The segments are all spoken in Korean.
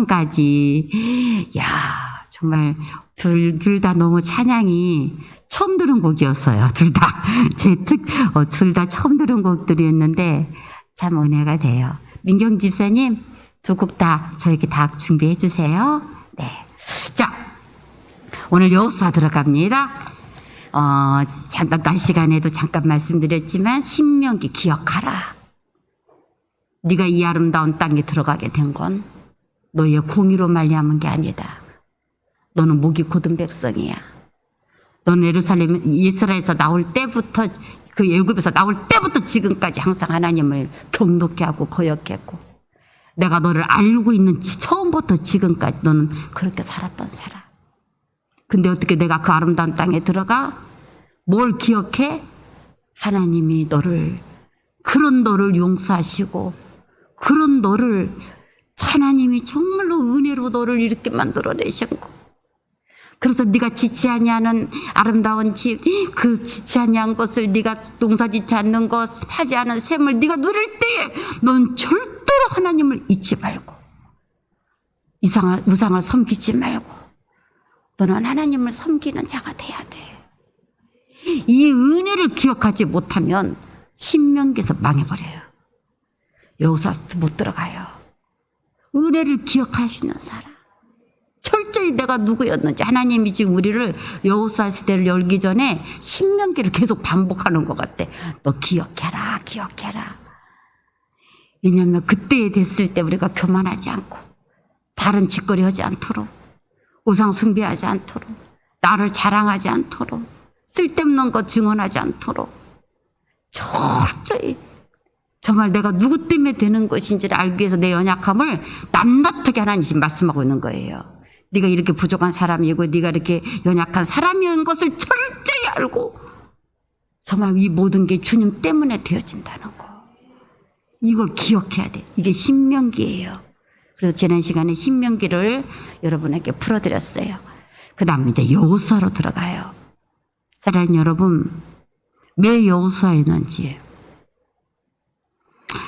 찬양까지. 야, 정말 둘 다 너무 찬양이 처음 들은 곡이었어요. 둘 다. 둘 다 처음 들은 곡들이었는데 참 은혜가 돼요. 민경 집사님, 두 곡 다 저에게 다 준비해 주세요. 네. 자, 오늘 여호수아 들어갑니다. 잠깐 날 시간에도 잠깐 말씀드렸지만 신명기 기억하라. 네가 이 아름다운 땅에 들어가게 된 건 너의 공의로 말미암은 게 아니다. 너는 목이 곧은 백성이야. 너는 예루살렘 이스라엘에서 나올 때부터 그 애굽에서 나올 때부터 지금까지 항상 하나님을 경독케 하고 거역했고 내가 너를 알고 있는 처음부터 지금까지 너는 그렇게 살았던 사람. 근데 어떻게 내가 그 아름다운 땅에 들어가? 뭘 기억해? 하나님이 그런 너를 용서하시고 그런 너를 하나님이 정말로 은혜로 너를 이렇게 만들어내셨고 그래서 네가 지치 아니하는 아름다운 집, 그 지치 아니한 것을 네가 농사짓지 않는 것, 파지 않은 샘을 네가 누릴 때에 넌 절대로 하나님을 잊지 말고 우상을 섬기지 말고 너는 하나님을 섬기는 자가 돼야 돼. 이 은혜를 기억하지 못하면 신명기에서 망해버려요. 여호수아도 못 들어가요. 은혜를 기억할 수 있는 사람. 철저히 내가 누구였는지 하나님이 지금 우리를 여호수아 시대를 열기 전에 신명기를 계속 반복하는 것 같아. 너 기억해라, 기억해라. 왜냐하면 그때에 됐을 때 우리가 교만하지 않고 다른 짓거리 하지 않도록 우상 숭배하지 않도록 나를 자랑하지 않도록 쓸데없는 것 증언하지 않도록 철저히 정말 내가 누구 때문에 되는 것인지를 알기 위해서 내 연약함을 낱낱하게 하나님이 말씀하고 있는 거예요. 네가 이렇게 부족한 사람이고 네가 이렇게 연약한 사람인 것을 철저히 알고 정말 이 모든 게 주님 때문에 되어진다는 거. 이걸 기억해야 돼. 이게 신명기예요. 그래서 지난 시간에 신명기를 여러분에게 풀어드렸어요. 그 다음 이제 여호수아로 들어가요. 사랑하는 여러분, 왜 여호수아였는지,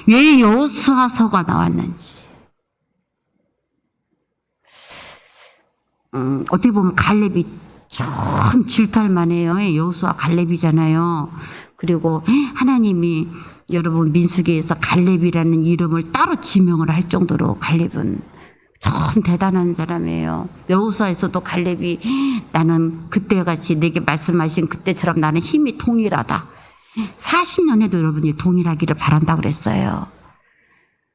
왜 여호수아서가 나왔는지, 어떻게 보면 갈렙이 참 질투할 만해요. 여호수아 갈렙이잖아요. 그리고 하나님이 여러분 민수기에서 갈렙이라는 이름을 따로 지명을 할 정도로 갈렙은 참 대단한 사람이에요. 여호수아에서도 갈렙이 나는 그때같이 내게 말씀하신 그때처럼 나는 힘이 동일하다. 40년 해도 여러분이 동일하기를 바란다 그랬어요.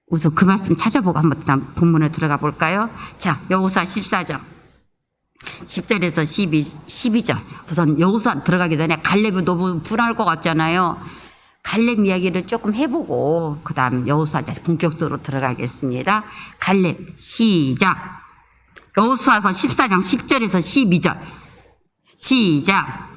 우선 그 말씀 찾아보고 한번 본문에 들어가 볼까요? 자, 여호수아 14장 10절에서 12절. 우선 여호수아 들어가기 전에 갈렙이 너무 분할 것 같잖아요. 갈렙 이야기를 조금 해보고 그 다음 여호수아 본격적으로 들어가겠습니다. 갈렙 시작. 여호수아서 14장 10절에서 12절 시작.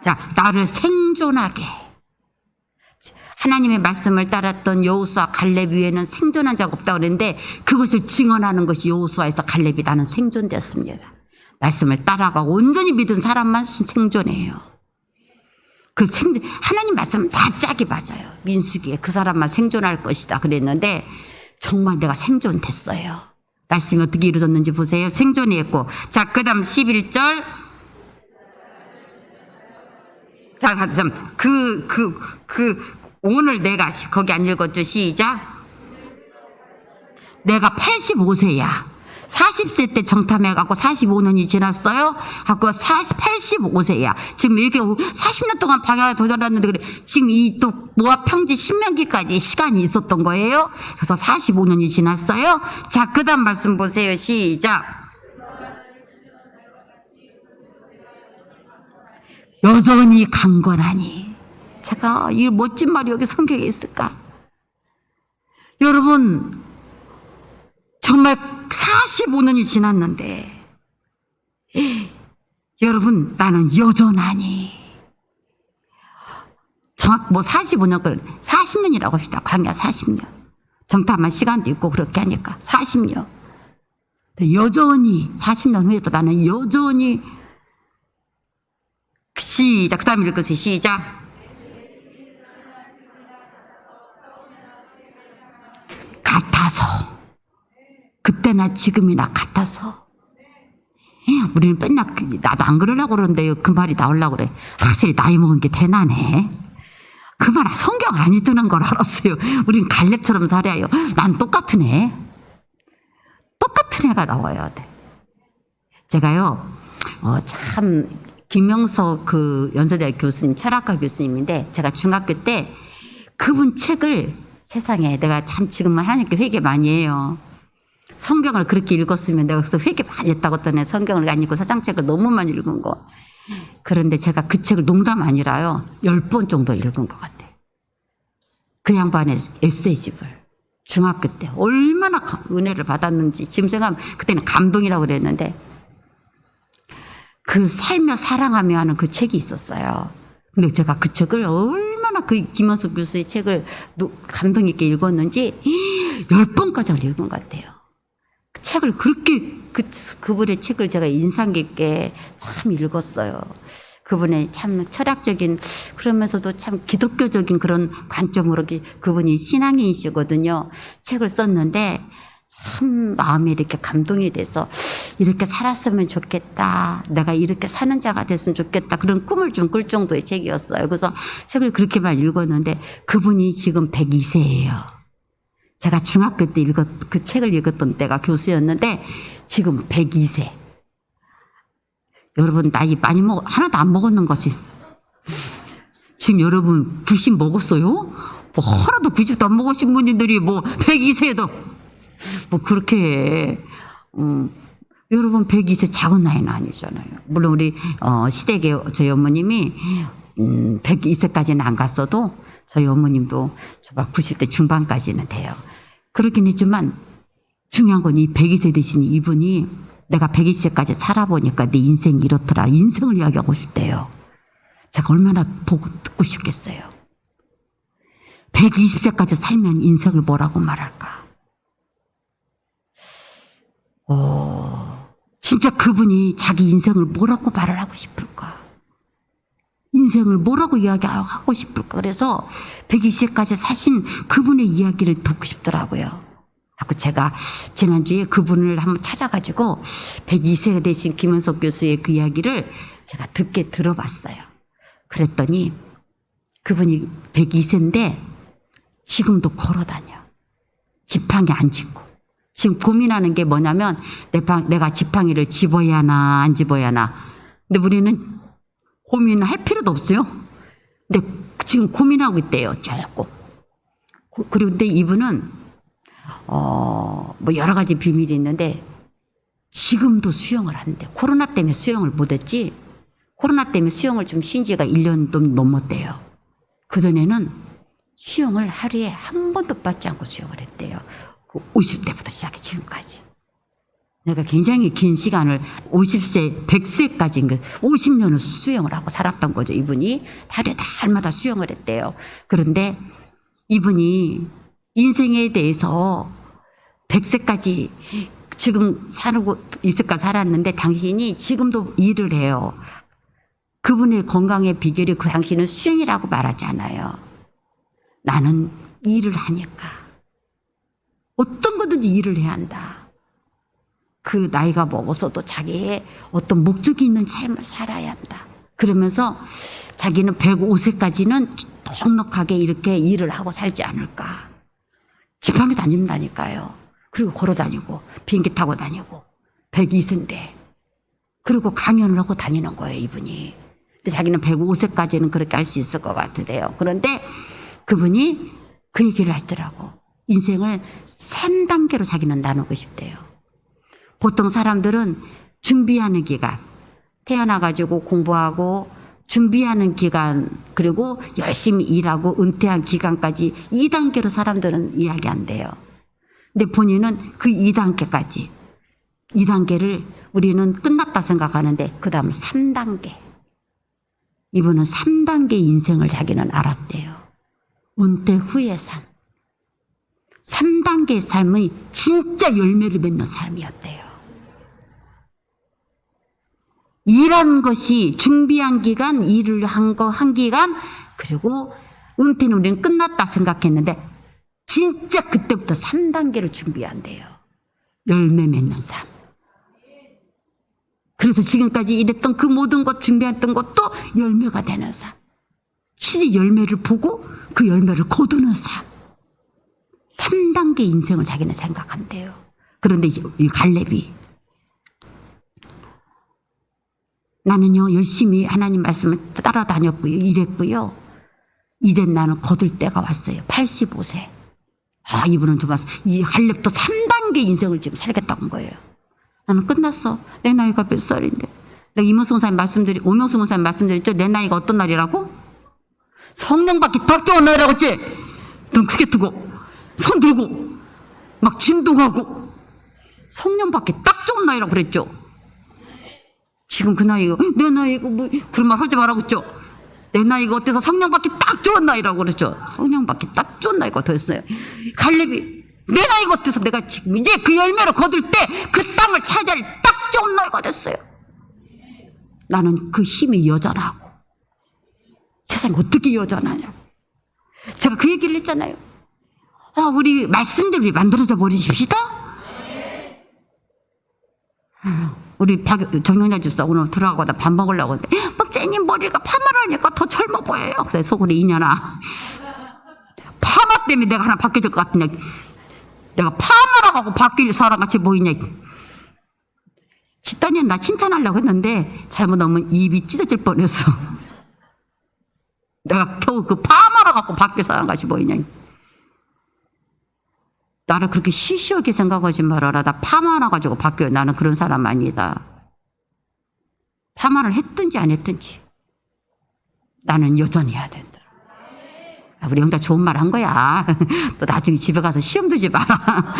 자, 나를 생존하게. 하나님의 말씀을 따랐던 여호수아 갈렙 위에는 생존한 자가 없다고 그랬는데 그것을 증언하는 것이 여호수아에서 갈렙이 나는 생존됐습니다. 말씀을 따라가고 온전히 믿은 사람만 생존해요. 그 하나님 말씀은 다 짝이 맞아요. 민수기에 그 사람만 생존할 것이다 그랬는데 정말 내가 생존됐어요. 말씀이 어떻게 이루어졌는지 보세요. 생존했고. 자, 그 다음 11절. 자, 오늘 내가 거기 안 읽었죠? 시작. 내가 85세야. 40세 때 정탐해갖고 45년이 지났어요. 하고 85세야. 지금 이렇게 40년 동안 방향을 도달했는데 그래. 지금 이 또 모압 평지 신명기까지 시간이 있었던 거예요. 그래서 45년이 지났어요. 자, 그 다음 말씀 보세요. 시작. 여전히 강건하니. 제가 이 멋진 말이 여기 성경에 있을까? 여러분, 정말 45년이 지났는데 여러분 나는 여전하니. 정확 45년 40년이라고 합시다. 광야 40년. 정탐한 시간도 있고 그렇게 하니까 40년. 여전히 40년 후에도 나는 여전히 시작. 그 다음 읽으세요. 시작. 같아서. 그때나 지금이나 같아서. 우리는 맨날 나도 안 그러려고 그러는데 그 말이 나오려고 그래. 사실 나이 먹은 게 대단해. 그 말 성경 아니 드는 걸 알았어요. 우린 갈렙처럼 살아요. 난 똑같은 애. 똑같은 애가 나와야 돼. 제가요, 참, 김영석 그 연세대학 교수님, 철학과 교수님인데, 제가 중학교 때 그분 책을 세상에 내가 참 지금은 하나님께 회개 많이 해요. 성경을 그렇게 읽었으면 내가 그래서 회개 많이 했다고 했더니 성경을 안 읽고 사장책을 너무 많이 읽은 거. 그런데 제가 그 책을 농담 아니라요, 10번 정도 읽은 것 같아요. 그 양반의 에세이집을. 중학교 때 얼마나 은혜를 받았는지 지금 생각하면 그때는 감동이라고 그랬는데 그 살며 사랑하며 하는 그 책이 있었어요. 근데 제가 그 책을 얼마나 그 김원숙 교수의 책을 감동 있게 읽었는지 10번까지 읽은 것 같아요. 그 책을 그렇게 그분의 책을 제가 인상 깊게 참 읽었어요. 그분의 참 철학적인 그러면서도 참 기독교적인 그런 관점으로 그분이 신앙인이시거든요. 책을 썼는데 참 마음이 이렇게 감동이 돼서 이렇게 살았으면 좋겠다. 내가 이렇게 사는 자가 됐으면 좋겠다. 그런 꿈을 좀 꿀 정도의 책이었어요. 그래서 책을 그렇게만 읽었는데 그분이 지금 102세예요. 제가 중학교 때 그 책을 읽었던 때가 교수였는데 지금 102세. 여러분 나이 많이 하나도 안 먹었는 거지. 지금 여러분 90 먹었어요? 뭐 하나도 90도 안 먹으신 분들이 뭐 102세도 뭐 그렇게 여러분 102세 작은 나이는 아니잖아요. 물론 우리 시댁의 저희 어머님이 102세까지는 안 갔어도 저희 어머님도 정말 90대 중반까지는 돼요. 그렇긴 했지만 중요한 건 이 102세 되신 이분이 내가 120세까지 살아보니까 내 인생이 이렇더라. 인생을 이야기하고 싶대요. 제가 얼마나 보고 듣고 싶겠어요. 120세까지 살면 인생을 뭐라고 말할까? 진짜 그분이 자기 인생을 뭐라고 말을 하고 싶을까? 인생을 뭐라고 이야기하고 싶을까? 그래서 120세까지 사신 그분의 이야기를 듣고 싶더라고요. 자꾸 제가 지난주에 그분을 한번 찾아가지고 102세가 되신 김은석 교수의 그 이야기를 제가 들어봤어요. 그랬더니 그분이 102세인데 지금도 걸어다녀. 지팡이 안 짚고. 지금 고민하는 게 뭐냐면 내가 지팡이를 집어야 하나 안 집어야 하나. 근데 우리는 고민을 할 필요도 없어요. 근데 지금 고민하고 있대요. 조금. 그런데 이분은 뭐 여러 가지 비밀이 있는데 지금도 수영을 하는데 코로나 때문에 수영을 못했지. 코로나 때문에 수영을 좀 쉰 지가 1년 좀 넘었대요. 그전에는 수영을 하루에 한 번도 빠지 않고 수영을 했대요. 50대부터 시작해 지금까지. 내가 굉장히 긴 시간을 50세, 100세까지 50년을 수영을 하고 살았던 거죠. 이분이 하루에 달마다 수영을 했대요. 그런데 이분이 인생에 대해서 100세까지 지금 살고 있을까 살았는데 당신이 지금도 일을 해요. 그분의 건강의 비결이 그 당신은 수영이라고 말하지 않아요. 나는 일을 하니까. 어떤 거든지 일을 해야 한다. 그 나이가 먹어서도 자기의 어떤 목적이 있는 삶을 살아야 한다. 그러면서 자기는 105세까지는 넉넉하게 이렇게 일을 하고 살지 않을까. 지팡이 다닌다니까요. 그리고 걸어 다니고 비행기 타고 다니고 102세인데 그리고 강연을 하고 다니는 거예요, 이분이. 근데 자기는 105세까지는 그렇게 할 수 있을 것 같으대요. 그런데 그분이 그 얘기를 하시더라고. 인생을 3단계로 자기는 나누고 싶대요. 보통 사람들은 준비하는 기간, 태어나가지고 공부하고 준비하는 기간, 그리고 열심히 일하고 은퇴한 기간까지 2단계로 사람들은 이야기한대요. 근데 본인은 그 2단계까지, 2단계를 우리는 끝났다 생각하는데 그 다음 3단계. 이분은 3단계 인생을 자기는 알았대요. 은퇴 후의 삶. 3단계의 삶의 진짜 열매를 맺는 삶이었대요. 일한 것이 준비한 기간, 일을 한 기간, 그리고 은퇴는 우리는 끝났다 생각했는데 진짜 그때부터 3단계를 준비한대요. 열매 맺는 삶. 그래서 지금까지 일했던 그 모든 것 준비했던 것도 열매가 되는 삶. 실이 열매를 보고 그 열매를 거두는 삶. 3단계 인생을 자기는 생각한대요. 그런데 이제 이 갈렙이 나는요 열심히 하나님 말씀을 따라다녔고요. 일했고요. 이젠 나는 거둘 때가 왔어요. 85세. 아, 이분은 좀 왔어. 이 갈렙도 3단계 인생을 지금 살겠다는 거예요. 나는 끝났어. 내 나이가 몇 살인데. 내가 이문수 목사님 오명수 목사님 말씀드렸죠. 내 나이가 어떤 날이라고? 성령 받기 딱 좋은 날이라고 했지? 눈 크게 뜨고 손 들고 막 진동하고 성령 받기 딱 좋은 나이라고 그랬죠. 지금 그 나이가 내 나이가 뭐 그런 말 하지 말라고 했죠. 내 나이가 어때서 성령 받기 딱 좋은 나이라고 그랬죠. 성령 받기 딱 좋은 나이가 됐어요. 갈렙이 내 나이가 어때서 내가 지금 이제 그 열매를 거둘 때 그 땅을 차지할 딱 좋은 나이가 됐어요. 나는 그 힘이 여전하고 세상에 어떻게 여전하냐고. 제가 그 얘기를 했잖아요. 우리 말씀대로 만들어져 버리십시다. 우리 정영자 집사 오늘 들어가고다 밥 먹으려고 했는데 목사님 머리가 파마라니까 더 젊어 보여요. 그래서 속으로 이년아 파마 때문에 내가 하나 바뀌어질 것 같으냐. 내가 파마라 하고 바뀔 사람같이 보이냐. 집단이는 나 칭찬하려고 했는데 잘못하면 입이 찢어질 뻔했어. 내가 겨우 그 파마라 갖고 바뀔 사람같이 보이냐. 나를 그렇게 시시하게 생각하지 말아라. 나 파마 하나 가지고 바뀌어요. 나는 그런 사람 아니다. 파마를 했든지 안 했든지 나는 여전히 해야 된다. 우리 영자 좋은 말 한 거야. 또 나중에 집에 가서 시험 들지 마라.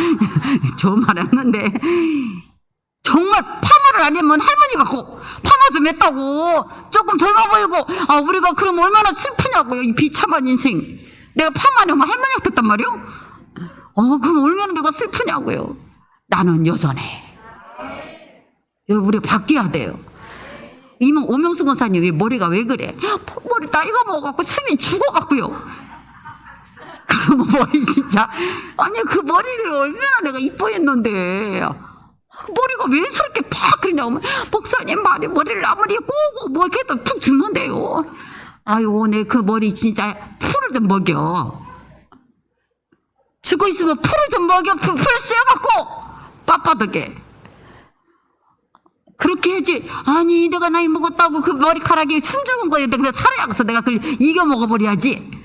좋은 말 했는데 정말 파마를 안 하면 할머니 같고 파마 좀 했다고 조금 젊어 보이고 우리가 그럼 얼마나 슬프냐고요. 이 비참한 인생. 내가 파마 안 하면 할머니 같았단 말이요. 그럼 얼마나 내가 슬프냐고요. 나는 여전해. 여러분 우리가 바뀌어야 돼요. 오명수 권사님 왜 머리가 왜 그래? 머리 나이가 먹어갖고 숨이 죽어갖고요. 그 머리 진짜 아니 그 머리를 얼마나 내가 이뻐했는데 머리가 왜 저렇게 팍 그러냐고. 목사님 머리를 아무리 꼬고 뭐 이렇게 해도 푹 죽는데요. 아이고 내 그 머리 진짜 풀을 좀 먹여. 죽고 있으면 풀을 좀 먹여. 풀을 쐬갖고 빳빳하게 그렇게 해야지. 아니 내가 나이 먹었다고 그 머리카락이 숨죽은 거에 내가 살아야겠어. 내가 그걸 이겨 먹어버려야지.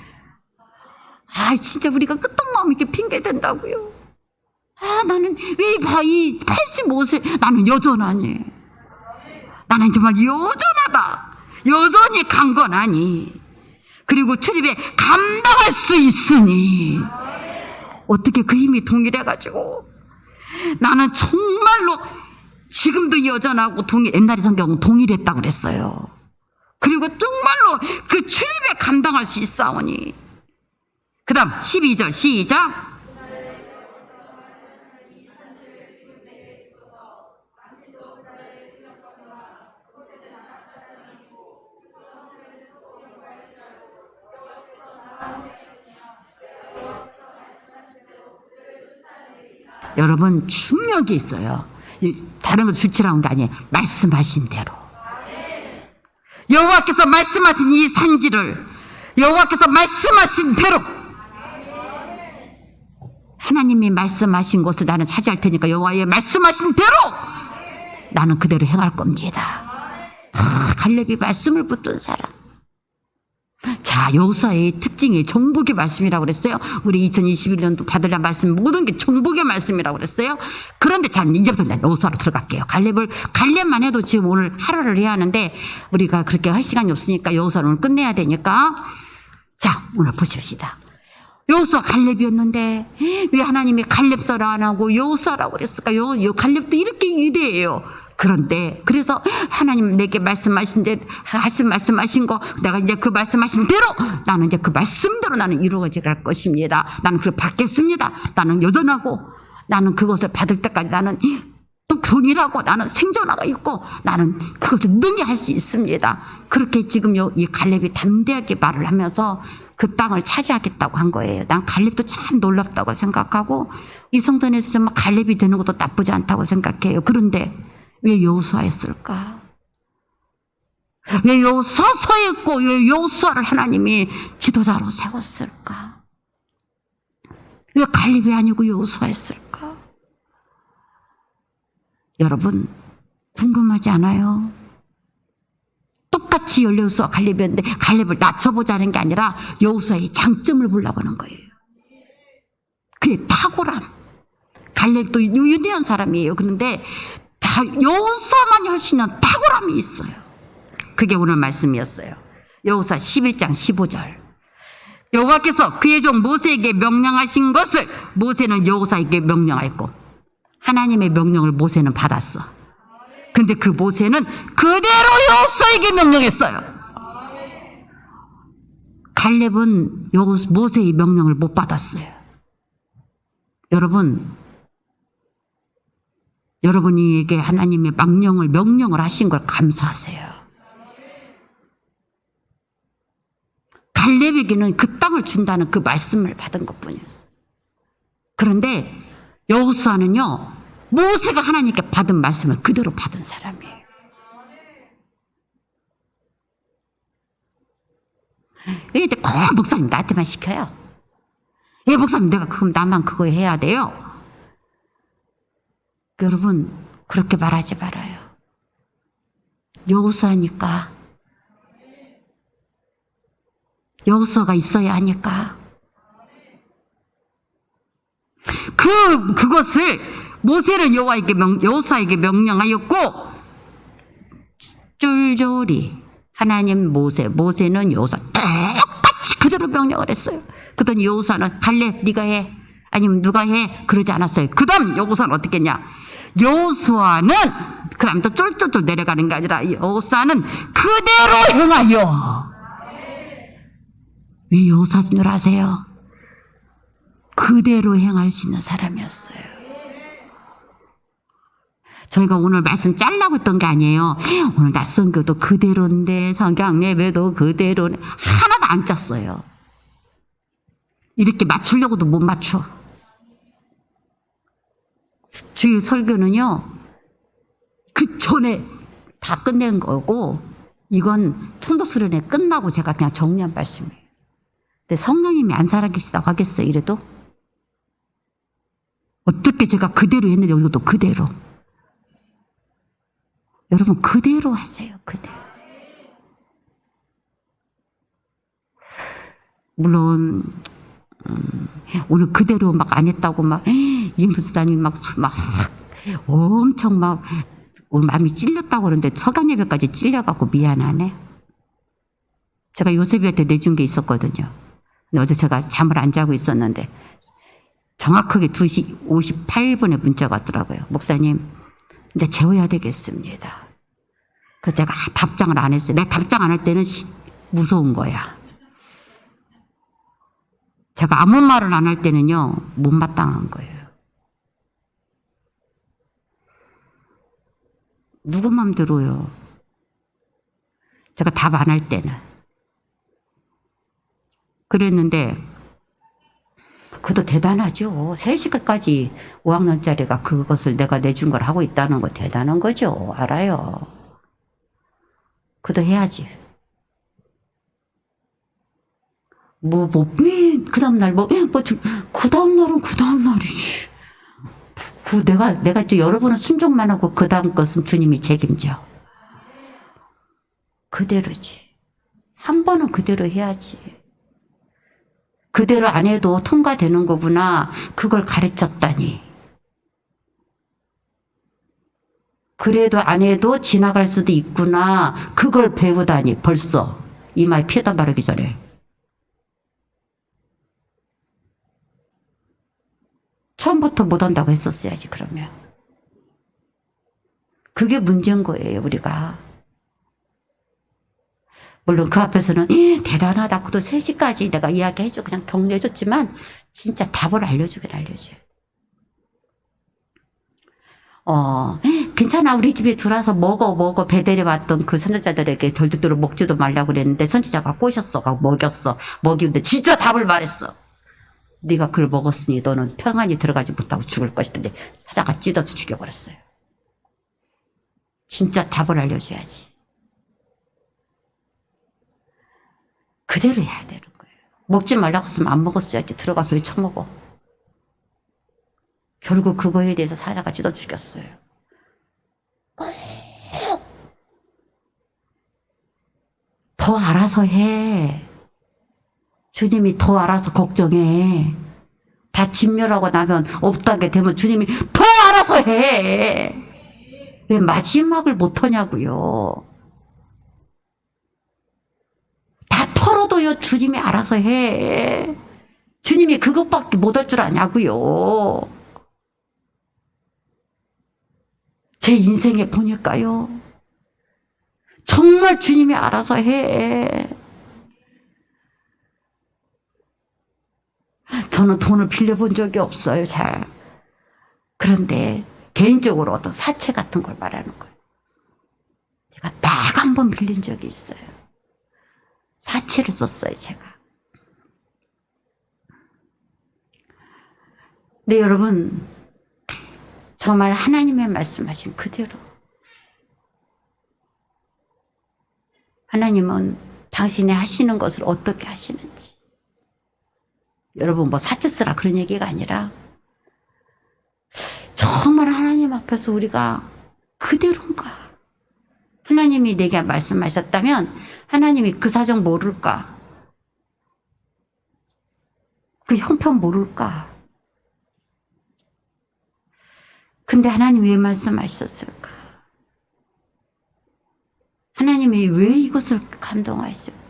진짜 우리가 끄떡마음 이렇게 핑계 댄다고요. 나는 왜 이 85세 나는 여전하니. 나는 정말 여전하다. 여전히 강건하니. 그리고 출입에 감당할 수 있으니. 어떻게 그 힘이 동일해가지고 나는 정말로 지금도 여전하고 옛날에 성경은 동일했다고 그랬어요. 그리고 정말로 그 출입에 감당할 수 있사오니. 그 다음 12절 시작. 여러분 중요한 게 있어요. 다른 거 수치라는 게 아니에요. 말씀하신 대로 여호와께서 말씀하신 이 산지를 여호와께서 말씀하신 대로 하나님이 말씀하신 것을 나는 차지할 테니까 여호와의 말씀하신 대로 나는 그대로 행할 겁니다. 갈렙이 말씀을 붙든 사람. 자, 여호수아의 특징이 정복의 말씀이라고 그랬어요. 우리 2021년도 받으려 말씀 모든 게 정복의 말씀이라고 그랬어요. 그런데 자, 이제부터 여호수아로 들어갈게요. 갈렙만 해도 지금 오늘 하루를 해야 하는데 우리가 그렇게 할 시간이 없으니까 여호수아를 오늘 끝내야 되니까 자, 오늘 보십시다. 여호수아 갈렙이었는데 왜 하나님이 갈렙서라 안 하고 여호수아라고 그랬을까? 갈렙도 이렇게 위대해요. 그런데 그래서 하나님 내게 말씀하신 거 내가 이제 그 말씀하신 대로 나는 이제 그 말씀대로 나는 이루어질 것입니다. 나는 그걸 받겠습니다. 나는 여전하고 나는 그것을 받을 때까지 나는 또 경이라고 나는 생존하고 있고 나는 그것을 능히 할 수 있습니다. 그렇게 지금 이 갈렙이 담대하게 말을 하면서 그 땅을 차지하겠다고 한 거예요. 난 갈렙도 참 놀랍다고 생각하고 이 성전에서 좀 갈렙이 되는 것도 나쁘지 않다고 생각해요. 그런데 왜 여호수아였을까? 왜 여호수아 서 있고 왜 여호수아를 하나님이 지도자로 세웠을까? 왜 갈렙이 아니고 여호수아였을까? 여러분 궁금하지 않아요? 똑같이 여호수아 갈렙이었는데 갈렙을 낮춰보자는 게 아니라 여호수아의 장점을 보려고 하는 거예요. 그의 탁월함. 갈렙도 유대한 사람이에요. 그런데 여호수아만이 할 수 있는 탁월함이 있어요. 그게 오늘 말씀이었어요. 여호수아 11장 15절. 여호와께서 그의 종 모세에게 명령하신 것을 모세는 여호수아에게 명령하였고 하나님의 명령을 모세는 받았어. 근데 그 모세는 그대로 여호수아에게 명령했어요. 갈렙은 모세의 명령을 못 받았어요. 여러분에게 하나님의 명령을 하신 걸 감사하세요. 갈렙에게는 그 땅을 준다는 그 말씀을 받은 것뿐이었어요. 그런데 여호수아는요, 모세가 하나님께 받은 말씀을 그대로 받은 사람이에요. 근데 꼭 목사님 나한테만 시켜요. 예, 목사님 내가 그럼 나만 그거 해야 돼요. 여러분 그렇게 말하지 말아요. 여호수아니까. 여호수아가 있어야 하니까. 그것을 모세는 여호수아에게 명령하였고 쫄쫄이 하나님 모세는 여호수아 똑같이 그대로 명령을 했어요. 그랬더니 여호수아는 갈렙 네가 해 아니면 누가 해 그러지 않았어요. 그 다음 여호수아는 어떻게 했냐. 여호수아는 그 다음 또 쫄쫄쫄 내려가는 게 아니라 여호수아는 그대로 행하여. 왜 여호수아인 줄 아세요? 그대로 행할 수 있는 사람이었어요. 저희가 오늘 말씀 짤라고 했던 게 아니에요. 오늘 낯선교도 그대로인데 성경 예배도 그대로네. 하나도 안 짰어요. 이렇게 맞추려고도 못 맞춰. 주일 설교는요, 그 전에 다 끝낸 거고, 이건 통독 수련회 끝나고 제가 그냥 정리한 말씀이에요. 근데 성령님이 안 살아계시다고 하겠어요, 이래도? 어떻게 제가 그대로 했는데 여기도 그대로. 여러분, 그대로 하세요, 그대로. 물론, 오늘 그대로 막 안 했다고 막 이영수 수사님이 막 엄청 막 오늘 마음이 찔렸다고 그러는데 서간 예배까지 찔려갖고 미안하네. 제가 요셉이한테 내준 게 있었거든요. 근데 어제 제가 잠을 안 자고 있었는데 정확하게 2시 58분에 문자가 왔더라고요. 목사님 이제 재워야 되겠습니다. 그래서 제가 답장을 안 했어요. 내가 답장 안 할 때는 무서운 거야. 제가 아무 말을 안 할 때는요, 못마땅한 거예요. 누구 맘대로요. 제가 답 안 할 때는. 그랬는데, 그것도 대단하죠. 3시간까지 5학년짜리가 그것을 내가 내준 걸 하고 있다는 거 대단한 거죠. 알아요. 그것도 해야지. 그 다음날 그 다음날이지. 내가 또 여러분은 순종만 하고 그 다음 것은 주님이 책임져. 그대로지. 한 번은 그대로 해야지. 그대로 안 해도 통과되는 거구나. 그걸 가르쳤다니. 그래도 안 해도 지나갈 수도 있구나. 그걸 배우다니 벌써. 이마에 피에다 바르기 전에. 처음부터 못한다고 했었어야지 그러면. 그게 문제인 거예요 우리가. 물론 그 앞에서는 대단하다. 그도 3시까지 내가 이야기해줘 그냥 격려해줬지만 진짜 답을 알려주긴 알려줘요. 괜찮아 우리 집에 들어와서 먹어 배 데려왔던 그 선지자들에게 절대로 먹지도 말라고 그랬는데 선지자가 꼬셨어 먹였어 먹이는데 진짜 답을 말했어. 네가 그걸 먹었으니 너는 평안히 들어가지 못하고 죽을 것이다. 근데 사자가 찢어서 죽여버렸어요. 진짜 답을 알려줘야지. 그대로 해야 되는 거예요. 먹지 말라고 했으면 안 먹었어야지. 들어가서 왜 처먹어. 결국 그거에 대해서 사자가 찢어 죽였어요. 더 알아서 해. 주님이 더 알아서 걱정해. 다 진멸하고 나면 없다게 되면 주님이 더 알아서 해. 왜 마지막을 못하냐고요. 다 털어도요 주님이 알아서 해. 주님이 그것밖에 못할 줄 아냐고요. 제 인생에 보니까요. 정말 주님이 알아서 해. 저는 돈을 빌려본 적이 없어요, 잘. 그런데 개인적으로 어떤 사채 같은 걸 말하는 거예요. 제가 딱 한 번 빌린 적이 있어요. 사채를 썼어요, 제가. 근데 여러분, 정말 하나님의 말씀하신 그대로 하나님은 당신이 하시는 것을 어떻게 하시는지. 여러분 뭐 사채 쓰라 그런 얘기가 아니라 정말 하나님 앞에서 우리가 그대로인가. 하나님이 내게 말씀하셨다면 하나님이 그 사정 모를까. 그 형편 모를까. 근데 하나님이 왜 말씀하셨을까? 하나님이 왜 이것을 감동하실까?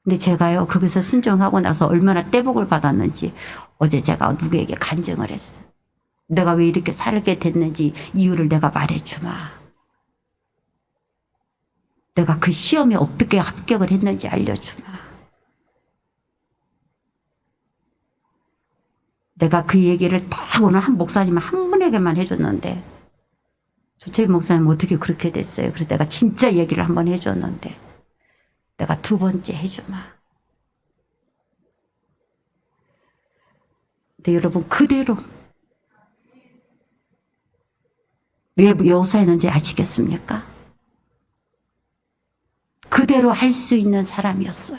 근데 제가요, 거기서 순종하고 나서 얼마나 떼복을 받았는지 어제 제가 누구에게 간증을 했어. 내가 왜 이렇게 살게 됐는지 이유를 내가 말해주마. 내가 그 시험에 어떻게 합격을 했는지 알려주마. 내가 그 얘기를 딱 오늘 한 목사님 한 분에게만 해줬는데 조철 목사님 어떻게 그렇게 됐어요? 그래서 내가 진짜 얘기를 한번 해줬는데 내가 두 번째 해주마. 근데 여러분 그대로 왜 여호수아였는지 아시겠습니까? 그대로 할 수 있는 사람이었어요.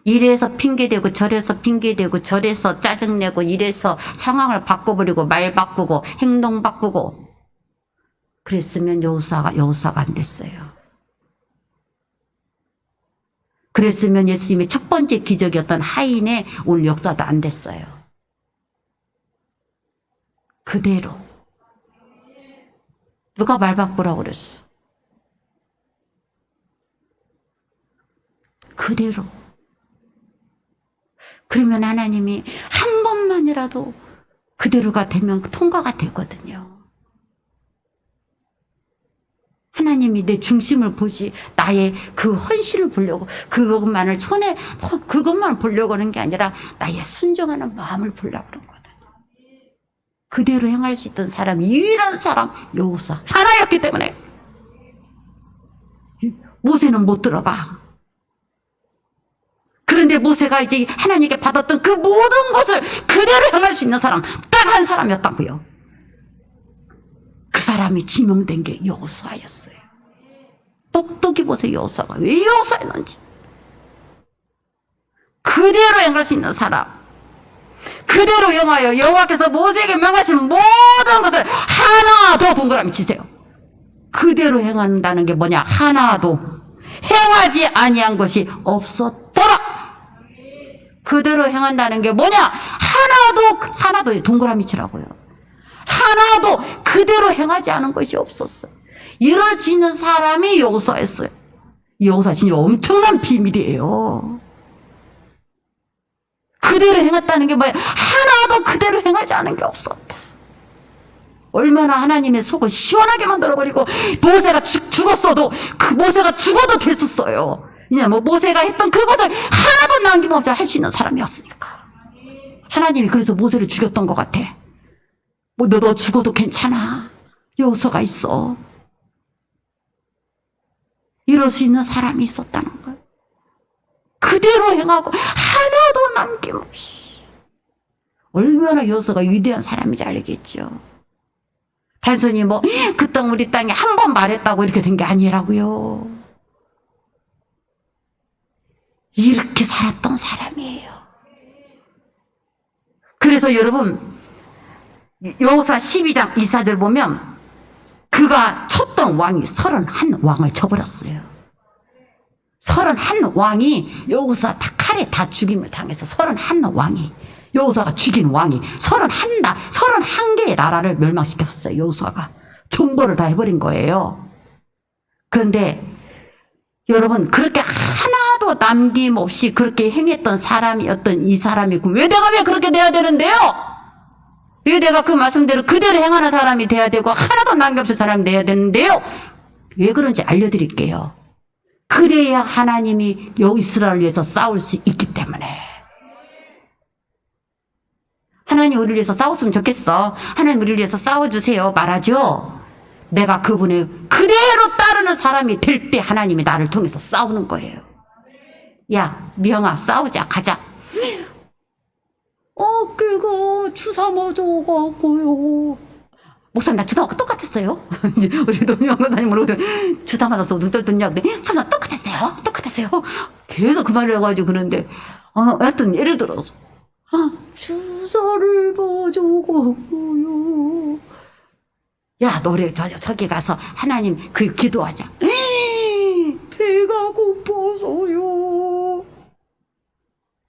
이래서 핑계대고 저래서 핑계대고 저래서 짜증내고 이래서 상황을 바꿔버리고 말 바꾸고 행동 바꾸고 그랬으면 여호수아가 안 됐어요. 그랬으면 예수님의 첫 번째 기적이었던 하인의 오늘 역사도 안 됐어요. 그대로. 누가 말 바꾸라고 그랬어? 그대로. 그러면 하나님이 한 번만이라도 그대로가 되면 통과가 되거든요. 하나님이 내 중심을 보지 나의 그 헌신을 보려고 그것만을 그것만 보려고 하는 게 아니라 나의 순종하는 마음을 보려고 하는 거거든요. 그대로 행할 수 있던 사람, 유일한 사람 여호수아 하나였기 때문에 모세는 못 들어가. 그런데 모세가 이제 하나님께 받았던 그 모든 것을 그대로 행할 수 있는 사람 딱 한 사람이었다고요. 그 사람이 지명된 게 여호수아였어요. 똑똑히 보세요. 여호수아가 왜 여호수아였는지. 그대로 행할 수 있는 사람. 그대로 행하여 여호와께서 모세에게 명하신 모든 것을 하나도 동그라미 치세요. 그대로 행한다는 게 뭐냐? 하나도 행하지 아니한 것이 없었더라. 그대로 행한다는 게 뭐냐? 하나도 동그라미 치라고요. 하나도 그대로 행하지 않은 것이 없었어요. 이럴 수 있는 사람이 여호수아였어요. 여호수아 진짜 엄청난 비밀이에요. 그대로 행했다는 게 뭐예요? 하나도 그대로 행하지 않은 게 없었다. 얼마나 하나님의 속을 시원하게 만들어버리고 모세가 죽었어도 그 모세가 죽어도 됐었어요. 그냥 뭐 모세가 했던 그것을 하나도 남김없이 할 수 있는 사람이었으니까. 하나님이 그래서 모세를 죽였던 것 같아. 뭐 너 죽어도 괜찮아. 여호수아가 있어. 이럴 수 있는 사람이 있었다는 거예요. 그대로 행하고 하나도 남김없이. 얼마나 여호수아가 위대한 사람인지 알겠죠. 단순히 뭐 그 땅 우리 땅에 한 번 말했다고 이렇게 된 게 아니라고요. 이렇게 살았던 사람이에요. 그래서 여러분 여호수아 12장 24절 보면 그가 쳤던 왕이 31왕을 쳐버렸어요. 31왕이 여호수아 다 칼에 다 죽임을 당해서 31왕이 여호수아가 죽인 왕이 31개의 나라를 멸망시켰어요. 여호수아가 정벌을 다 해버린 거예요. 그런데 여러분 그렇게 하나도 남김없이 그렇게 행했던 사람이었던 이 사람이 왜 그렇게 돼야 되는데요? 왜 내가 그 말씀대로 그대로 행하는 사람이 돼야 되고 하나도 남김없이 사람이 돼야 되는데요? 왜 그런지 알려드릴게요. 그래야 하나님이 이스라엘을 위해서 싸울 수 있기 때문에. 하나님 우리를 위해서 싸웠으면 좋겠어. 하나님 우리를 위해서 싸워주세요. 말하죠. 내가 그분의 그대로 따르는 사람이 될 때 하나님이 나를 통해서 싸우는 거예요. 야 미영아 싸우자 가자. 어깨가 주사 맞아가고요. 목사님 나 주사 맞고 똑같았어요. 우리 노미영사님 모르거든. 주사 맞아서 눈 떴냐. 주사 똑같았어요. 계속 그 말을 해가지고 그러는데 하여튼 예를 들어서 주사를 맞아가고요. 야 노래 저기 가서 하나님 그 기도하자. 배가 고파서요.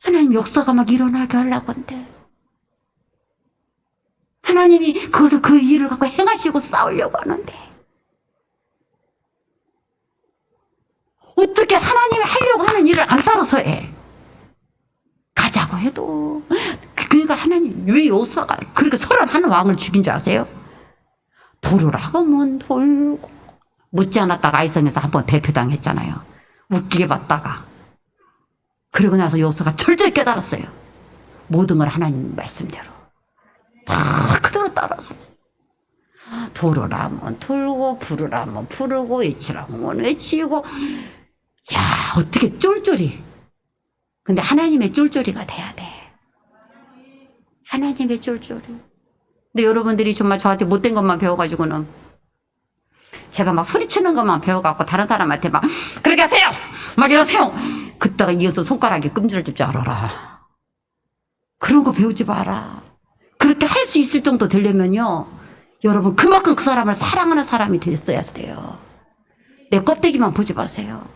하나님 역사가 막 일어나게 하려고 한대. 하나님이 그것을 그 일을 갖고 행하시고 싸우려고 하는데 어떻게 하나님이 하려고 하는 일을 안 따라서 해. 가자고 해도. 그러니까 하나님 왜 여호수아가 그렇게 31왕을 죽인 줄 아세요? 돌으라고면 돌고 묻지 않았다가 아이성에서 한번 대표당했잖아요. 웃기게 봤다가. 그러고 나서 여호수아가 철저히 깨달았어요. 모든 걸 하나님 말씀대로 다 그대로 따라서 했어요. 돌으라면 돌고 부르라면 부르고 외치라면 외치고. 야 어떻게 쫄쫄이. 근데 하나님의 쫄쫄이가 돼야 돼. 하나님의 쫄쫄이. 근데 여러분들이 정말 저한테 못된 것만 배워가지고는 제가 막 소리치는 것만 배워갖고 다른 사람한테 막 그렇게 하세요! 막 이러세요! 그때가 이어서 손가락에 끔질질 줄 알아라. 그런 거 배우지 마라. 그렇게 할 수 있을 정도 되려면요. 여러분 그만큼 그 사람을 사랑하는 사람이 됐어야 돼요. 내 껍데기만 보지 마세요.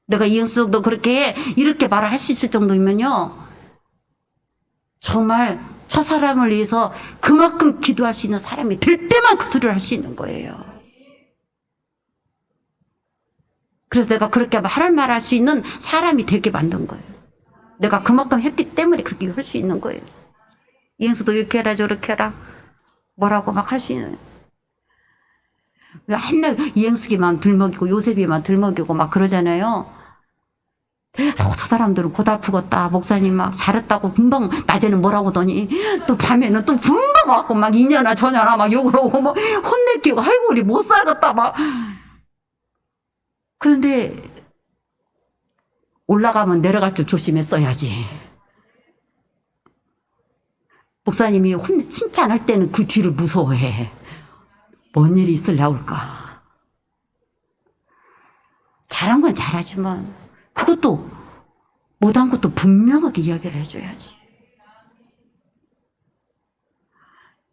내가 이영숙 너 그렇게 해 이렇게 말을 할 수 있을 정도면요. 정말 저 사람을 위해서 그만큼 기도할 수 있는 사람이 될 때만 그 소리를 할 수 있는 거예요. 그래서 내가 그렇게 말할 수 있는 사람이 되게 만든 거예요. 내가 그만큼 했기 때문에 그렇게 할 수 있는 거예요. 이영수도 이렇게 해라 저렇게 해라 뭐라고 막 할 수 있는. 왜 맨날 이영숙이만 들먹이고 요셉이만 들먹이고 막 그러잖아요. 저 사람들은 고달프겠다. 목사님 막 잘했다고 금방 낮에는 뭐라고 하더니 또 밤에는 또 금방 와갖고 막 이년아 저년아 막 욕을 하고 막 혼내키고 아이고 우리 못 살겠다 막. 그런데 올라가면 내려갈 줄 조심했어야지. 목사님이 칭찬할 때는 그 뒤를 무서워해. 뭔 일이 있으려올까. 잘한 건 잘하지만 그것도 못한 것도 분명하게 이야기를 해줘야지.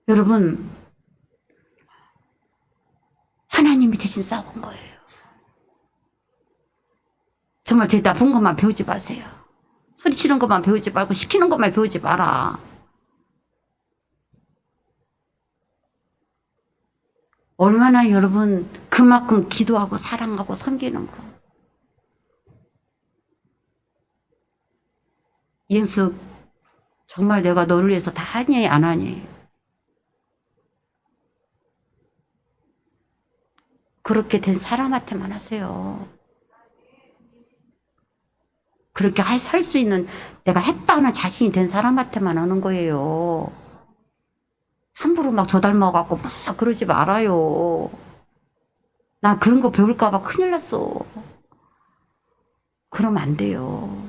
여러분 하나님이 대신 싸운 거예요. 정말 제 나쁜 것만 배우지 마세요. 소리치는 것만 배우지 말고 시키는 것만 배우지 마라. 얼마나 여러분 그만큼 기도하고 사랑하고 섬기는 거. 이영숙 정말 내가 너를 위해서 다 하니 안 하니. 그렇게 된 사람한테만 하세요. 그렇게 살 수 있는 내가 했다는 자신이 된 사람한테만 하는 거예요. 함부로 막 저 닮아갖고 막 그러지 말아요. 나 그런 거 배울까봐 큰일 났어. 그러면 안 돼요.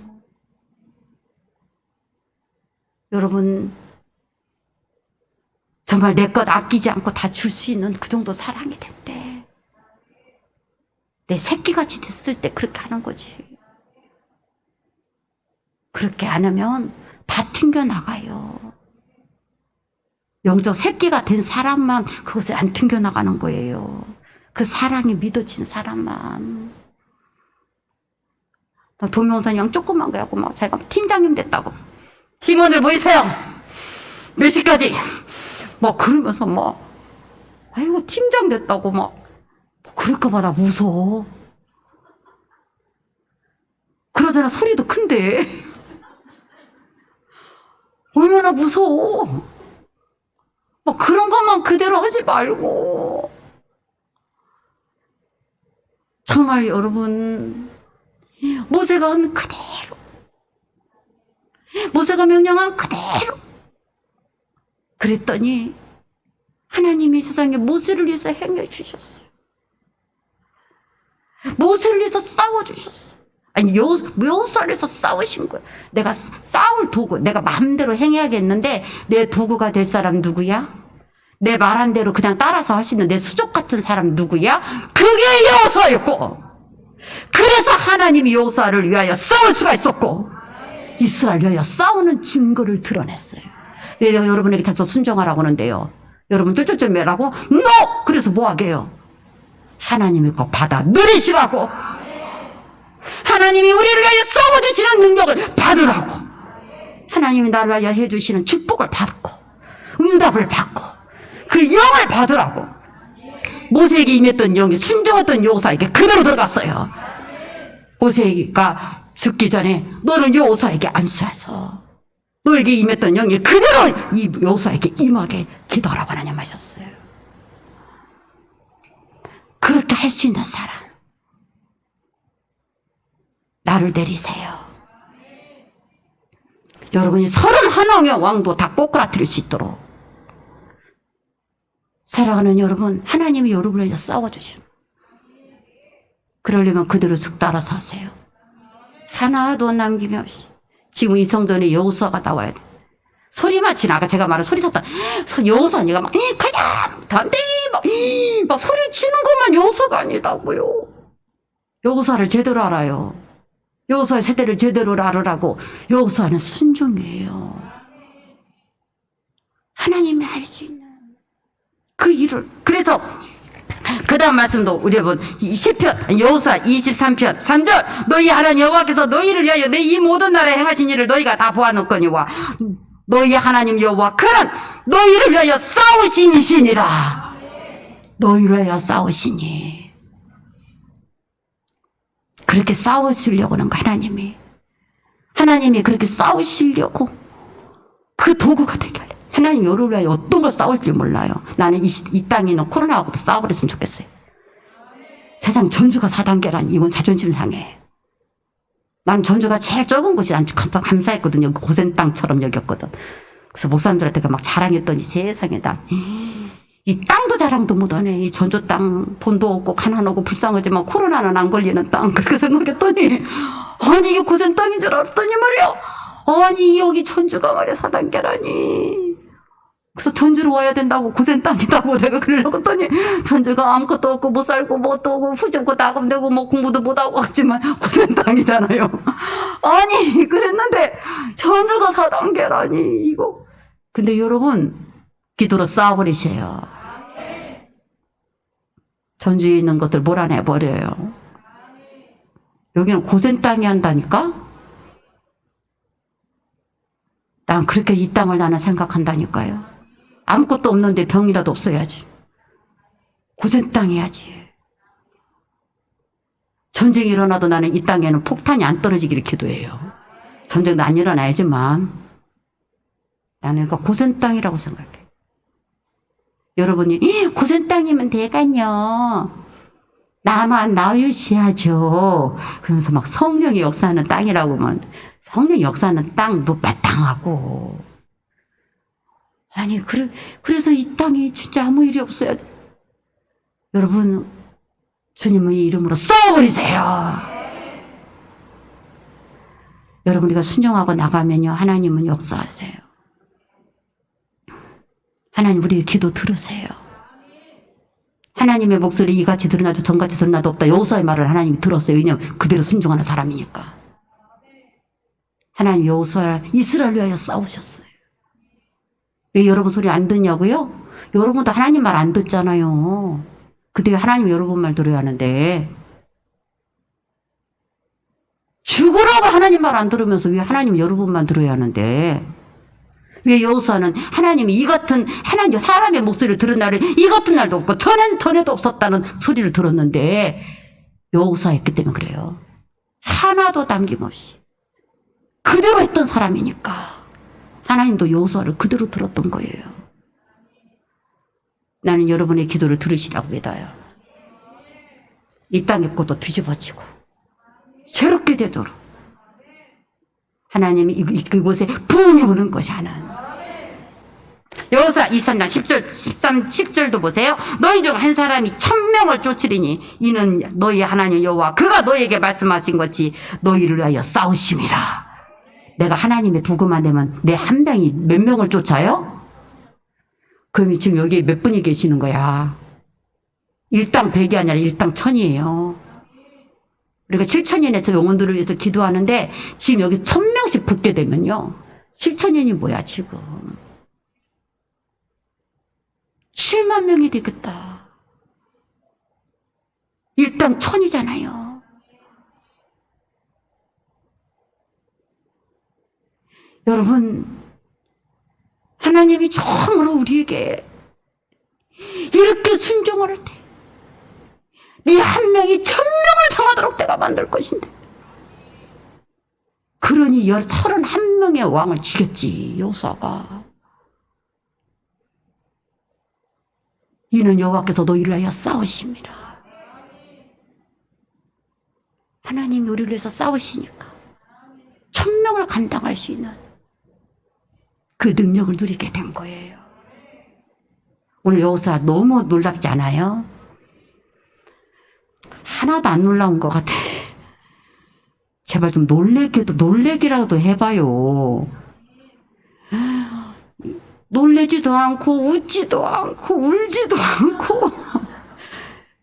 여러분, 정말 내 것 아끼지 않고 다 줄 수 있는 그 정도 사랑이 됐대. 내 새끼같이 됐을 때 그렇게 하는 거지. 그렇게 안 하면 다 튕겨나가요. 영적 새끼가 된 사람만 그것을 안 튕겨나가는 거예요. 그 사랑이 믿어진 사람만. 도명선이랑 조그만 거하고 막 자기가 팀장님 됐다고. 팀원들 모이세요. 몇 시까지? 막 그러면서 막 아이고 팀장 됐다고 막 그럴까봐 나 무서워. 그러잖아. 소리도 큰데 얼마나 무서워. 막 그런 것만 그대로 하지 말고. 정말 여러분, 모세가 한 그대로, 모세가 명령한 그대로 그랬더니 하나님이 세상에 모세를 위해서 행해 주셨어요. 모세를 위해서 싸워 주셨어요. 아니 여호수아를 위해서 싸우신 거예요. 내가 싸울 도구, 내가 마음대로 행해야겠는데 내 도구가 될 사람 누구야? 내 말한 대로 그냥 따라서 할 수 있는 내 수족 같은 사람 누구야? 그게 여호수아였고, 그래서 하나님이 여호수아를 위하여 싸울 수가 있었고 이스라엘 위하여 싸우는 증거를 드러냈어요. 내가 여러분에게 자꾸 순종하라고 하는데요, 여러분 쫄쫄쫄매라고? NO! 그래서 뭐 하게요? 하나님의 거 받아 누리시라고. 하나님이 우리를 위하여 싸워주시는 능력을 받으라고. 하나님이 나를 위하여 해주시는 축복을 받고 응답을 받고 그 영을 받으라고. 모세에게 임했던 영이 순종했던 여호수아에게 그대로 들어갔어요. 모세가 죽기 전에 너는 여호수아에게 안수해서 너에게 임했던 영이 그대로 이 여호수아에게 임하게 기도하라고 하나님 하셨어요. 그렇게 할 수 있는 사람, 나를 내리세요. 여러분이 31왕의 왕도 다 꼬꾸라뜨릴 수 있도록 살아가는 여러분, 하나님이 여러분을 위해 싸워주시오. 그러려면 그대로 쓱 따라서 하세요. 하나도 남김없이. 지금 이 성전에 여호수아가 나와야 돼. 소리만 지나가. 제가 말한 소리 샀다. 여호수아니가 막 그냥 단대 막 소리 치는 것만 여호수아가 아니다고요. 여호수아를 제대로 알아요. 여호수아의 세대를 제대로 알으라고. 여호수아는 순종이에요. 하나님이 할 수 있는 그 일을. 그래서 그 다음 말씀도 우리 여러분 시편 여호수아 23편 3절 너희 하나님 여호와께서 너희를 위하여 내 이 모든 나라에 행하신 일을 너희가 다 보아놓거니와 너희 하나님 여호와 그는 너희를 위하여 싸우신 이시니라. 너희를 위하여 싸우시니. 그렇게 싸우시려고 하는 거. 하나님이 그렇게 싸우시려고 그 도구가 되게 하려. 하나님 여러분을 위하여 어떤 걸 싸울지 몰라요. 나는 이 땅에 있는 코로나하고도 싸워버렸으면 좋겠어요. 세상 전주가 4단계라니 이건 자존심 상해. 난 전주가 제일 적은 곳이 난 감사했거든요. 고센 땅처럼 여겼거든. 그래서 목사님들한테 막 자랑했더니 세상에 나 이 땅도 자랑도 못하네. 이 전주 땅 돈도 없고 가난하고 불쌍하지만 코로나는 안 걸리는 땅. 그렇게 생각했더니 아니 이게 고센 땅인 줄 알았더니 말이야. 아니 여기 전주가 말이야 4단계라니. 그래서 전주로 와야 된다고. 고센 땅이다고 내가 그러려고 했더니 전주가 아무것도 없고 못 살고 뭣도 없고 후집고 나금되고 뭐 공부도 못하고 하지만 고센 땅이잖아요. 아니 그랬는데 전주가 4단계라니 이거. 근데 여러분 기도로 싸워버리세요. 전주에 있는 것들 몰아내버려요. 여기는 고센 땅이 한다니까. 난 그렇게 이 땅을 나는 생각한다니까요. 아무것도 없는데 병이라도 없어야지. 고센 땅 해야지. 전쟁이 일어나도 나는 이 땅에는 폭탄이 안 떨어지기를 기도해요. 전쟁도 안 일어나야지만 나는 그러니까 고센 땅이라고 생각해. 여러분이 고센 땅이면 대간요. 나만 나유시하죠. 그러면서 막 성령이 역사하는 땅이라고 하면 성령이 역사하는 땅도 마땅하고. 아니, 그래서 이 땅에 진짜 아무 일이 없어야 돼. 여러분, 주님의 이름으로 싸워버리세요. 여러분, 우리가 순종하고 나가면요, 하나님은 역사하세요. 하나님, 우리의 기도 들으세요. 하나님의 목소리 이같이 들으나도 저같이 들으나도 없다. 여호수아의 말을 하나님이 들었어요. 왜냐하면 그대로 순종하는 사람이니까. 하나님 여호수아 이스라엘 위하여 싸우셨어요. 왜 여러분 소리 안 듣냐고요? 여러분도 하나님 말 안 듣잖아요. 그때 하나님 여러분 말 들어야 하는데, 죽으라고 하나님 말 안 들으면서 왜 하나님 여러분만 들어야 하는데, 왜 여호수아는 하나님이 이 같은 하나님 사람의 목소리를 들은 날에 이 같은 날도 없고 전에도 없었다는 소리를 들었는데, 여호수아였기 때문에 그래요. 하나도 남김없이 그대로 했던 사람이니까 하나님도 여호수아를 그대로 들었던 거예요. 나는 여러분의 기도를 들으시라고 믿어요. 이 땅의 것도 뒤집어지고 새롭게 되도록 하나님이 그곳에 부흥이 오는 것이 하나님. 여호수아 23장 10절, 10절도 보세요. 너희 중 한 사람이 1000명을 쫓으리니 이는 너희 하나님 여호와 그가 너희에게 말씀하신 것이 너희를 위하여 싸우심이라. 내가 하나님의 도구만 되면 내 한 명이 몇 명을 쫓아요? 그럼 지금 여기 몇 분이 계시는 거야? 일당 100이 아니라 일당 1000이에요. 우리가 7천년에서 영혼들을 위해서 기도하는데 지금 여기 1000명씩 붙게 되면요. 7천년이 뭐야 지금. 7만 명이 되겠다. 일당 1000이잖아요. 여러분, 하나님이 정말로 우리에게 이렇게 순종을 할 때, 네 한 명이 1000명을 당하도록 내가 만들 것인데, 그러니 31명의 왕을 죽였지, 여호수아가. 이는 여호와께서 너희를 위하여 싸우십니다. 하나님이 우리를 위해서 싸우시니까 1000명을 감당할 수 있는 그 능력을 누리게 된 거예요. 오늘 여호수아 너무 놀랍지 않아요? 하나도 안 놀라운 것 같아. 제발 좀 놀래기라도 해봐요. 놀래지도 않고 웃지도 않고 울지도 않고.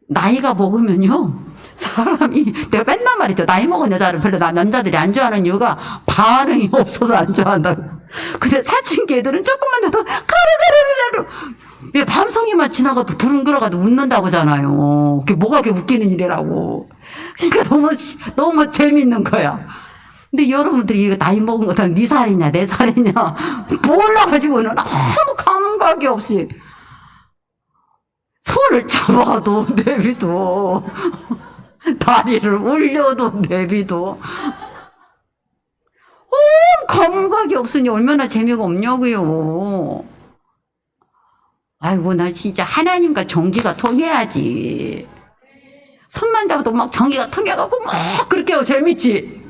나이가 먹으면요, 사람이, 내가 맨날 말이죠. 나이 먹은 여자를 별로 남자들이 안 좋아하는 이유가 반응이 없어서 안 좋아한다고. 근데 사춘기 애들은 조금만 돼도 가르르르르 밤송이만 지나가도 두릉거려가도 웃는다고잖아요. 그게 뭐가 그렇게 웃기는 일이라고. 그러니까 너무 재밌는 거야. 근데 여러분들이 이거 나이 먹은 거다 네 살이냐 내 살이냐 몰라가지고는 아무 감각이 없이 손을 잡아도 내비도 다리를 올려도 내비도 감각이 없으니 얼마나 재미가 없냐고요. 아이고, 나 진짜 하나님과 전기가 통해야지. 손만 잡아도 막 전기가 통해가고 막 그렇게 재밌지.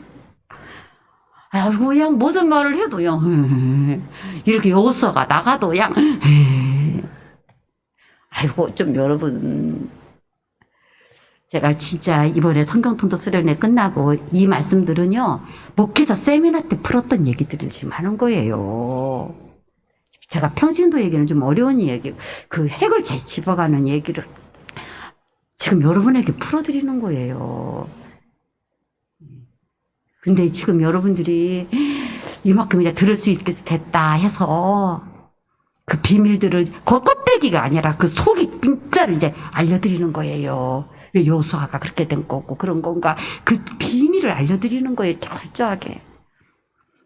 아이고, 그냥 무슨 말을 해도 그냥 이렇게 여호수아가 나가도 그냥 아이고, 좀 여러분, 제가 진짜 이번에 성경통독 수련회 끝나고 이 말씀들은요, 목회자 세미나 때 풀었던 얘기들을 지금 하는 거예요. 제가 평신도 얘기는 좀 어려운 얘기, 그 핵을 집어가는 얘기를 지금 여러분에게 풀어드리는 거예요. 근데 지금 여러분들이 이만큼 이제 들을 수 있게 됐다 해서 그 비밀들을, 그 껍데기가 아니라 그 속이 진짜를 이제 알려드리는 거예요. 왜 여호수아가 그렇게 된 거고 그런 건가, 그 비밀을 알려드리는 거예요. 철저하게.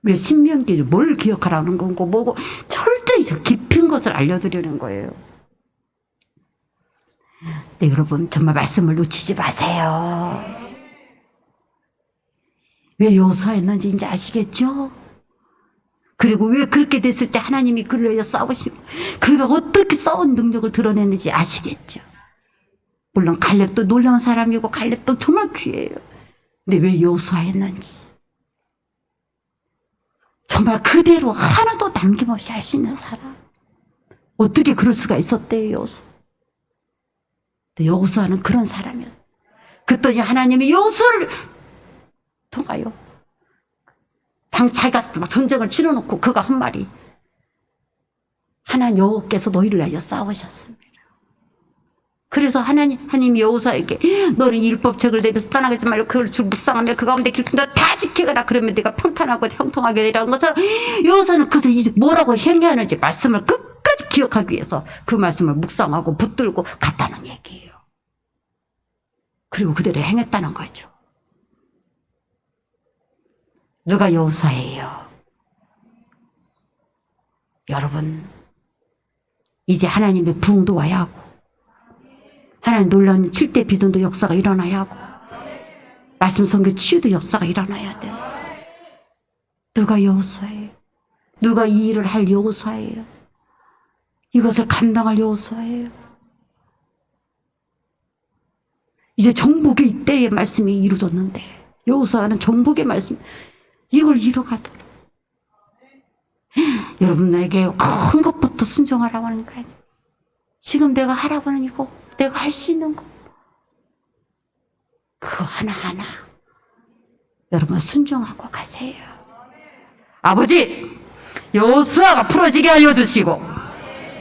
왜 신명기를 뭘 기억하라는 건고 뭐고 철저히 깊은 것을 알려드리는 거예요. 네, 여러분 정말 말씀을 놓치지 마세요. 왜 여호수아였는지 이제 아시겠죠? 그리고 왜 그렇게 됐을 때 하나님이 그를 위해 싸우시고 그가 어떻게 싸운 능력을 드러냈는지 아시겠죠? 물론 갈렙도 놀라운 사람이고 갈렙도 정말 귀해요. 근데 왜 여호수아였는지 정말 그대로 하나도 남김없이 할 수 있는 사람. 어떻게 그럴 수가 있었대요, 여호수아. 여호수아는 그런 사람이었어요. 그랬더니 하나님이 여호수아를 통하여 자기가 막 전쟁을 치러놓고 그가 한 말이 하나님 여호와께서 너희를 위하여 싸우셨습니다. 그래서 하나님이 여호수아에게 너는 율법책을 내려서 떠나가지 말고 그걸 줄 묵상하며 그 가운데 길도 다 지켜가라. 그러면 네가 평탄하고 형통하게 되라는 것처럼 여호수아는 그것을 이제 뭐라고 행해야 하는지 말씀을 끝까지 기억하기 위해서 그 말씀을 묵상하고 붙들고 갔다는 얘기예요. 그리고 그대로 행했다는 거죠. 누가 여호수아예요? 여러분, 이제 하나님의 부흥도 와야 하고 하나님 놀라운 7대 비전도 역사가 일어나야 하고 말씀 선교 치유도 역사가 일어나야 돼요. 누가 여호수아예요? 누가 이 일을 할 여호수아예요? 이것을 감당할 여호수아예요? 이제 정복의 이때의 말씀이 이루어졌는데 여호수아는 정복의 말씀 이걸 이뤄가도록 여러분에게 큰 것부터 순종하라고 하는 거예요. 지금 내가 하라고 하는 이거 내가 할 수 있는 거 그거 하나하나 여러분 순종하고 가세요. 아버지 여호수아가 풀어지게 하여 주시고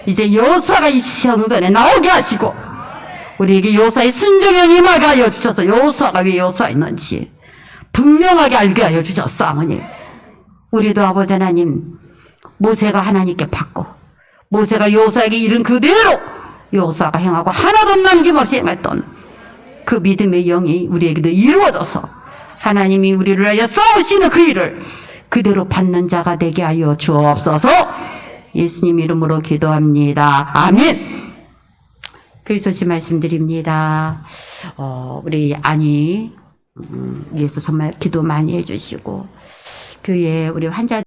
이제 여호수아가 이 성전에 나오게 하시고 우리에게 여호수아의 순종을 임하게 하여 주셔서 여호수아가 왜 여호수아였는지 분명하게 알게 하여 주셨어. 어머니 우리도 아버지 하나님 모세가 하나님께 받고 모세가 여호수아에게 이른 그대로 여호수아가 행하고 하나도 남김없이 행했던 그 믿음의 영이 우리에게도 이루어져서 하나님이 우리를 위하여 싸우시는 그 일을 그대로 받는 자가 되게 하여 주옵소서. 예수님 이름으로 기도합니다. 아멘. 그리스도시 말씀드립니다. 우리 안위 위해서 정말 기도 많이 해주시고 교회 우리 환자